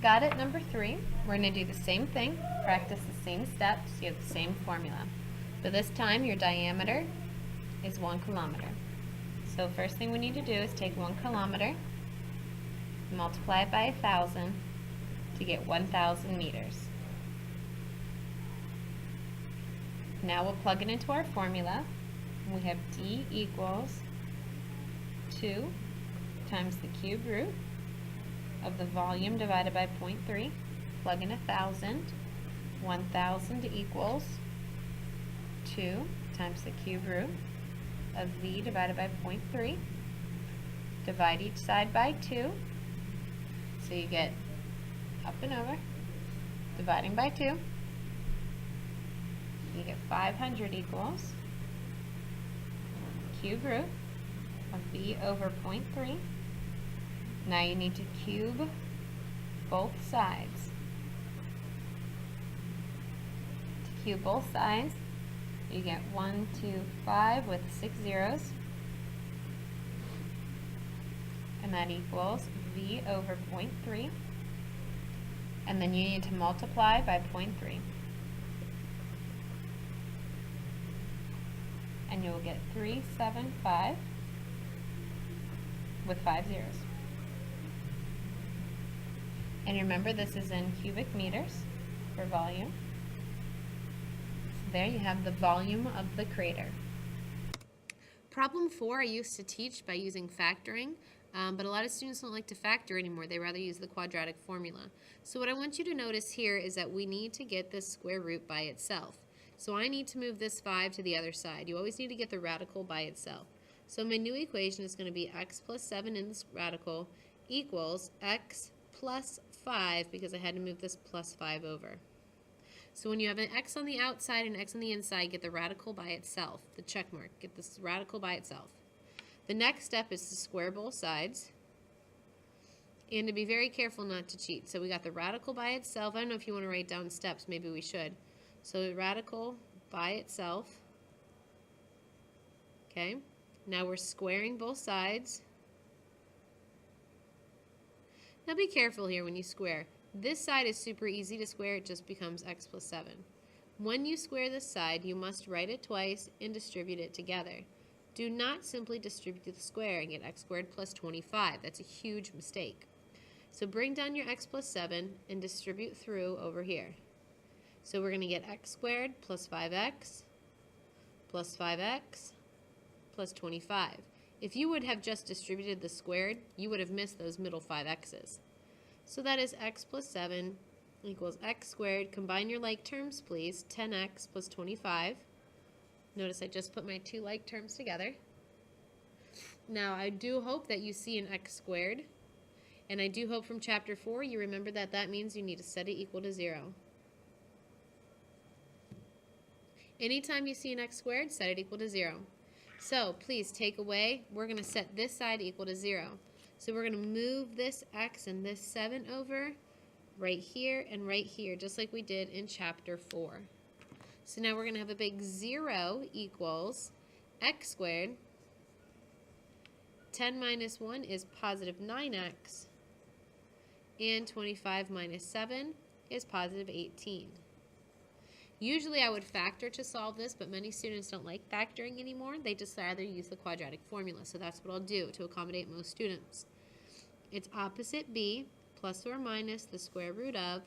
Got it, number 3. We're going to do the same thing, practice the same steps, you have the same formula. But this time your diameter is 1 kilometer. So first thing we need to do is take 1 kilometer, multiply it by 1,000 to get 1,000 meters. Now we'll plug it into our formula. We have D equals 2 times the cube root of the volume divided by 0.3. Plug in 1,000. 1,000 equals 2 times the cube root of V divided by 0.3. Divide each side by 2. So you get up and over. Dividing by 2. You get 500 equals cube root of V over 0.3. Now you need to cube both sides. To cube both sides, you get 1, 2, 5 with 6 zeros. And that equals V over 0.3. And then you need to multiply by 0.3. And you'll get 375 with 5 zeros. And remember, this is in cubic meters for volume. So there you have the volume of the crater. Problem 4 I used to teach by using factoring, but a lot of students don't like to factor anymore. They rather use the quadratic formula. So what I want you to notice here is that we need to get this square root by itself. So I need to move this 5 to the other side. You always need to get the radical by itself. So my new equation is going to be x plus 7 in this radical equals x plus 5, because I had to move this plus 5 over. So when you have an x on the outside and x on the inside, get the radical by itself, the check mark. Get this radical by itself. The next step is to square both sides and to be very careful not to cheat. So we got the radical by itself. I don't know if you want to write down steps. Maybe we should. So the radical by itself. Okay. Now we're squaring both sides. Now be careful here when you square. This side is super easy to square. It just becomes x plus 7. When you square this side, you must write it twice and distribute it together. Do not simply distribute the square and get x squared plus 25. That's a huge mistake. So bring down your x plus 7 and distribute through over here. So we're going to get x squared plus 5x plus 5x plus 25. If you would have just distributed the squared, you would have missed those middle 5 x's. So that is x plus 7 equals x squared. Combine your like terms, please. 10x plus 25. Notice I just put my two like terms together. Now I do hope that you see an x squared. And I do hope from chapter 4 you remember that that means you need to set it equal to 0. Anytime you see an x squared, set it equal to 0. So please take away, we're going to set this side equal to 0. So we're going to move this x and this 7 over right here and right here, just like we did in chapter 4. So now we're going to have a big 0 equals x squared. 10 minus 1 is positive 9x. And 25 minus 7 is positive 18. Usually I would factor to solve this, but many students don't like factoring anymore. They just rather use the quadratic formula. So that's what I'll do to accommodate most students. It's opposite b plus or minus the square root of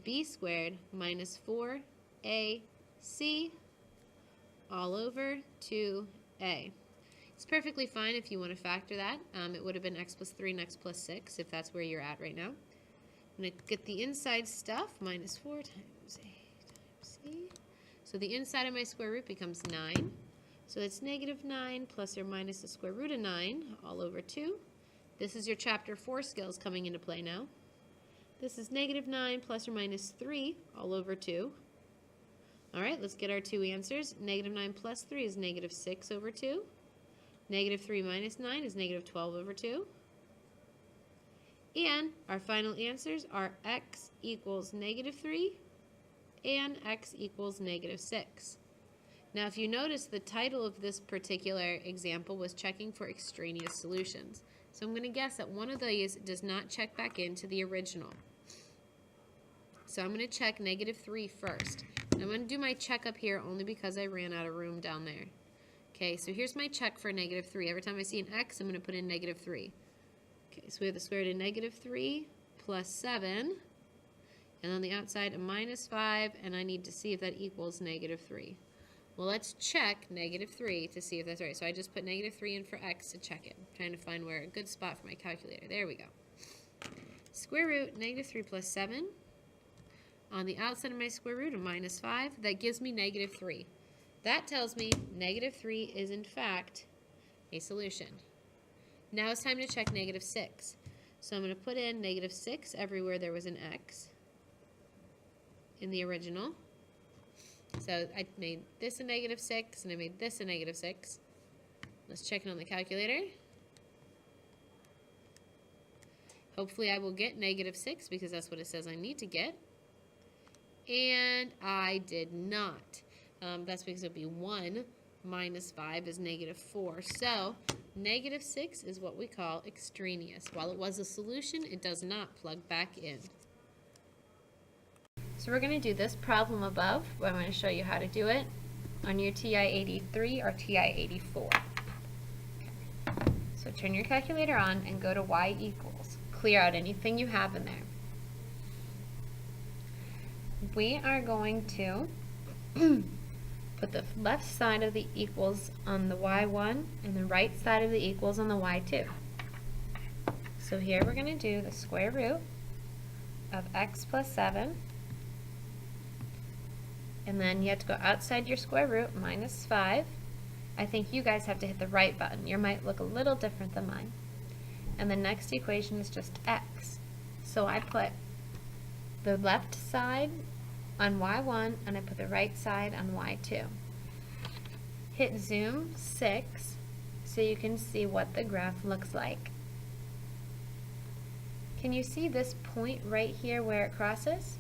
b squared minus 4ac all over 2a. It's perfectly fine if you want to factor that. It would have been x plus 3 and x plus 6 if that's where you're at right now. I'm going to get the inside stuff, minus 4 times a. So the inside of my square root becomes 9. So it's negative 9 plus or minus the square root of 9 all over 2. This is your chapter 4 skills coming into play now. This is negative 9 plus or minus 3 all over 2. All right, let's get our two answers. Negative 9 plus 3 is negative 6 over 2. Negative 3 minus 9 is negative 12 over 2. And our final answers are x equals negative 3 and x equals negative 6. Now if you notice, the title of this particular example was checking for extraneous solutions. So I'm going to guess that one of these does not check back into the original. So I'm going to check negative 3 first. I'm going to do my check up here only because I ran out of room down there. Okay, so here's my check for negative 3. Every time I see an x, I'm going to put in negative 3. Okay, so we have the square root of negative 3 plus 7. And on the outside, a minus 5. And I need to see if that equals negative 3. Well, let's check negative 3 to see if that's right. So I just put negative 3 in for x to check it. I'm trying to find where a good spot for my calculator. There we go. Square root negative 3 plus 7. On the outside of my square root, a minus 5. That gives me negative 3. That tells me negative 3 is, in fact, a solution. Now it's time to check negative 6. So I'm going to put in negative 6 everywhere there was an x in the original. So I made this a negative 6, and I made this a negative 6. Let's check it on the calculator. Hopefully I will get negative 6 because that's what it says I need to get. And I did not. That's because it would be 1 minus 5 is negative 4. So negative 6 is what we call extraneous. While it was a solution, it does not plug back in. So we're going to do this problem above, but I'm going to show you how to do it on your TI-83 or TI-84. Okay. So turn your calculator on and go to y equals. Clear out anything you have in there. We are going to put the left side of the equals on the y1 and the right side of the equals on the y2. So here we're going to do the square root of x plus 7. And then you have to go outside your square root, minus 5. I think you guys have to hit the right button. Yours might look a little different than mine. And the next equation is just x. So I put the left side on y1 and I put the right side on y2. Hit zoom 6 so you can see what the graph looks like. Can you see this point right here where it crosses?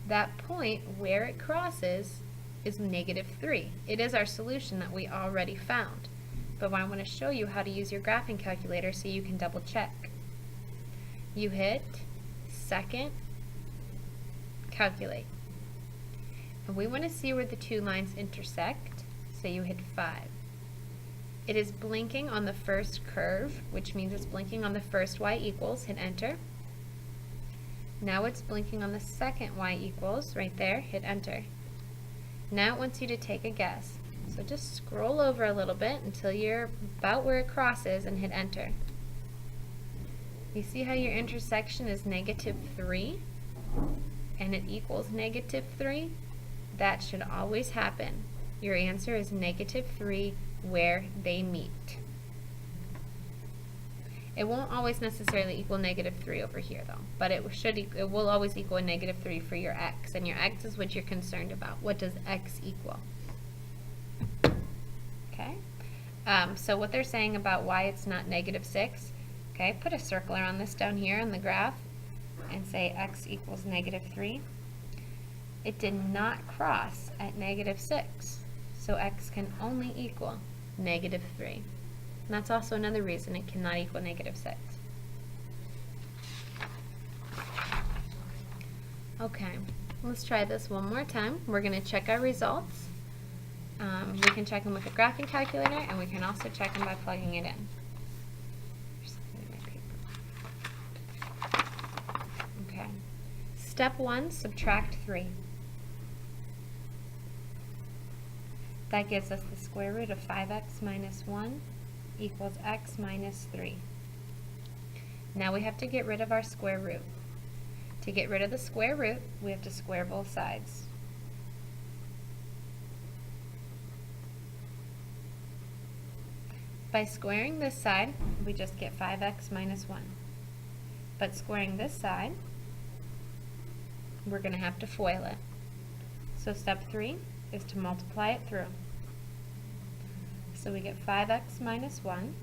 That point where it crosses is negative 3. It is our solution that we already found. But I want to show you how to use your graphing calculator so you can double check. You hit second, calculate. And we want to see where the two lines intersect, so you hit 5. It is blinking on the first curve, which means it's blinking on the first y equals, hit enter. Now it's blinking on the second y equals, right there, hit enter. Now it wants you to take a guess. So just scroll over a little bit until you're about where it crosses and hit enter. You see how your intersection is negative 3 and it equals negative 3? That should always happen. Your answer is negative 3 where they meet. It won't always necessarily equal negative 3 over here though, but it will always equal a negative 3 for your x, and your x is what you're concerned about. What does x equal? Okay, so what they're saying about why it's not negative 6, okay, put a circle around this down here on the graph and say x equals negative 3. It did not cross at negative 6, so x can only equal negative 3. And that's also another reason it cannot equal negative 6. Okay, let's try this one more time. We're going to check our results. We can check them with a graphing calculator, and we can also check them by plugging it in. There's something in my paper. Okay. Step 1, subtract 3. That gives us the square root of 5x minus 1 equals x minus 3. Now we have to get rid of our square root. To get rid of the square root, we have to square both sides. By squaring this side, we just get 5x minus 1. But squaring this side, we're going to have to FOIL it. So step 3 is to multiply it through. So we get 5x minus 1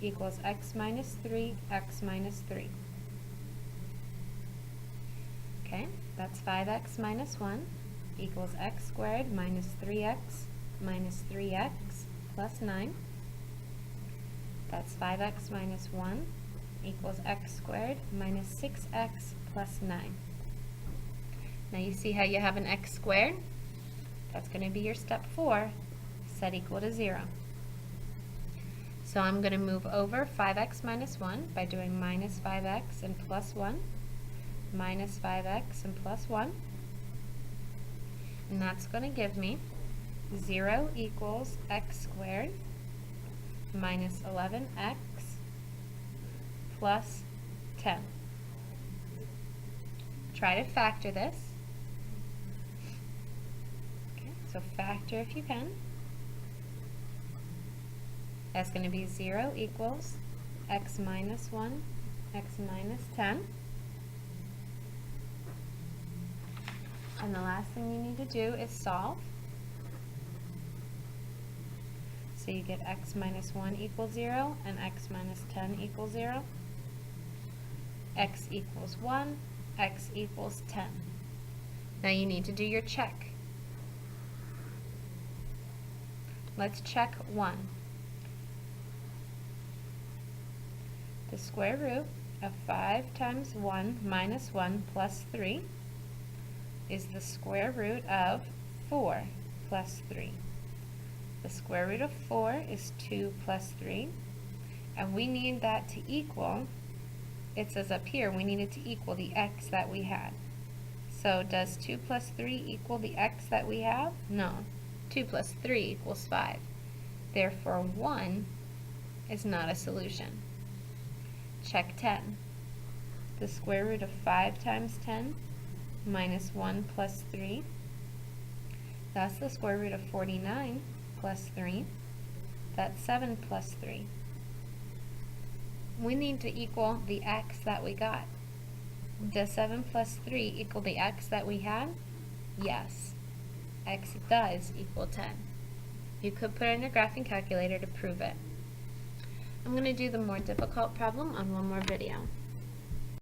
equals x minus 3, x minus 3. Okay, that's 5x minus 1 equals x squared minus 3x minus 3x plus 9. That's 5x minus 1 equals x squared minus 6x plus 9. Now you see how you have an x squared? That's going to be your step 4, set equal to 0. So I'm going to move over 5x minus 1 by doing minus 5x and plus 1, minus 5x and plus 1. And that's going to give me 0 equals x squared minus 11x plus 10. Try to factor this. Okay, so factor if you can. That's going to be 0 equals x minus 1, x minus 10. And the last thing you need to do is solve. So you get x minus 1 equals 0 and x minus 10 equals 0. X equals 1, x equals 10. Now you need to do your check. Let's check 1. The square root of 5 times 1 minus 1 plus 3 is the square root of 4 plus 3. The square root of 4 is 2 plus 3, and we need that to equal, it says up here, we need it to equal the x that we had. So does 2 plus 3 equal the x that we have? No. 2 plus 3 equals 5. Therefore 1 is not a solution. Check 10. The square root of 5 times 10 minus 1 plus 3. That's the square root of 49 plus 3. That's 7 plus 3. We need to equal the x that we got. Does 7 plus 3 equal the x that we had? Yes. X does equal 10. You could put it in your graphing calculator to prove it. I'm going to do the more difficult problem on one more video.